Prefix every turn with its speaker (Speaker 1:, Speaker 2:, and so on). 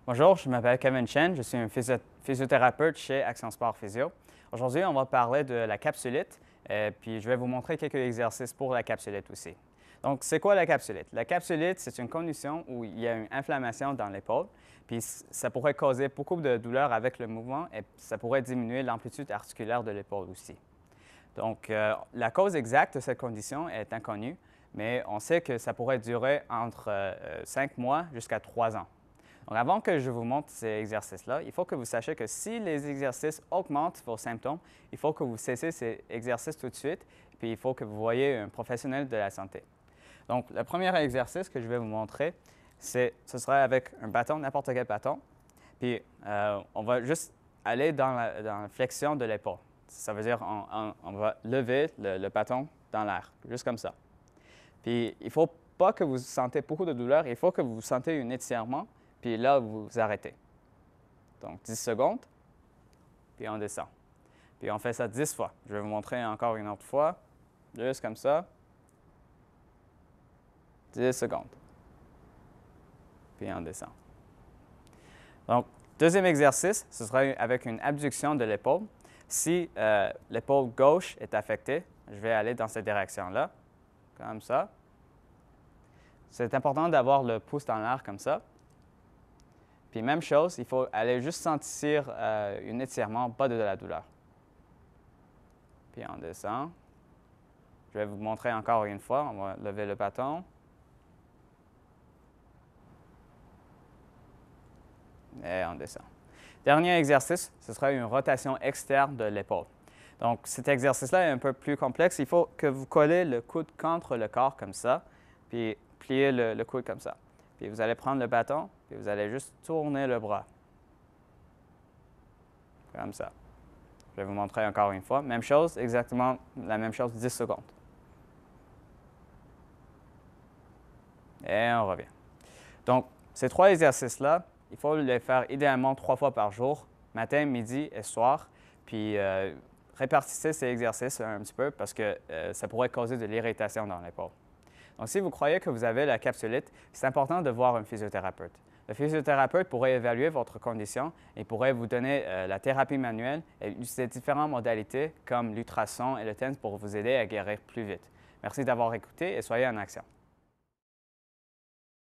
Speaker 1: Bonjour, je m'appelle Kevin Chen, je suis un physiothérapeute chez Action Sport Physio. Aujourd'hui, on va parler de la capsulite, puis je vais vous montrer quelques exercices pour la capsulite aussi. Donc, c'est quoi la capsulite? La capsulite, c'est une condition où il y a une inflammation dans l'épaule, puis ça pourrait causer beaucoup de douleur avec le mouvement et ça pourrait diminuer l'amplitude articulaire de l'épaule aussi. Donc, la cause exacte de cette condition est inconnue, mais on sait que ça pourrait durer entre 5 mois jusqu'à 3 ans. Donc, avant que je vous montre ces exercices-là, il faut que vous sachiez que si les exercices augmentent vos symptômes, il faut que vous cessez ces exercices tout de suite, puis il faut que vous voyez un professionnel de la santé. Donc, le premier exercice que je vais vous montrer, ce sera avec un bâton, n'importe quel bâton, puis on va juste aller dans la flexion de l'épaule. Ça veut dire on va lever le bâton dans l'air, juste comme ça. Puis, il ne faut pas que vous sentez beaucoup de douleur, il faut que vous sentez un étirement, puis là, vous arrêtez. Donc, 10 secondes, puis on descend. Puis on fait ça 10 fois. Je vais vous montrer encore une autre fois, juste comme ça. 10 secondes. Puis on descend. Donc, deuxième exercice, ce sera avec une abduction de l'épaule. Si l'épaule gauche est affectée, je vais aller dans cette direction-là, comme ça. C'est important d'avoir le pouce dans l'air comme ça. Puis même chose, il faut aller juste sentir un étirement, pas de la douleur. Puis on descend. Je vais vous montrer encore une fois. On va lever le bâton. Et on descend. Dernier exercice, ce sera une rotation externe de l'épaule. Donc cet exercice-là est un peu plus complexe. Il faut que vous collez le coude contre le corps comme ça, puis pliez le coude comme ça. Puis vous allez prendre le bâton, puis vous allez juste tourner le bras. Comme ça. Je vais vous montrer encore une fois. Même chose, exactement la même chose, 10 secondes. Et on revient. Donc, ces trois exercices-là, il faut les faire idéalement 3 fois par jour, matin, midi et soir. Puis, répartissez ces exercices un petit peu parce que ça pourrait causer de l'irritation dans l'épaule. Donc, si vous croyez que vous avez la capsulite, c'est important de voir un physiothérapeute. Le physiothérapeute pourrait évaluer votre condition et pourrait vous donner la thérapie manuelle et utiliser différentes modalités comme l'ultrason et le TENS pour vous aider à guérir plus vite. Merci d'avoir écouté et soyez en action.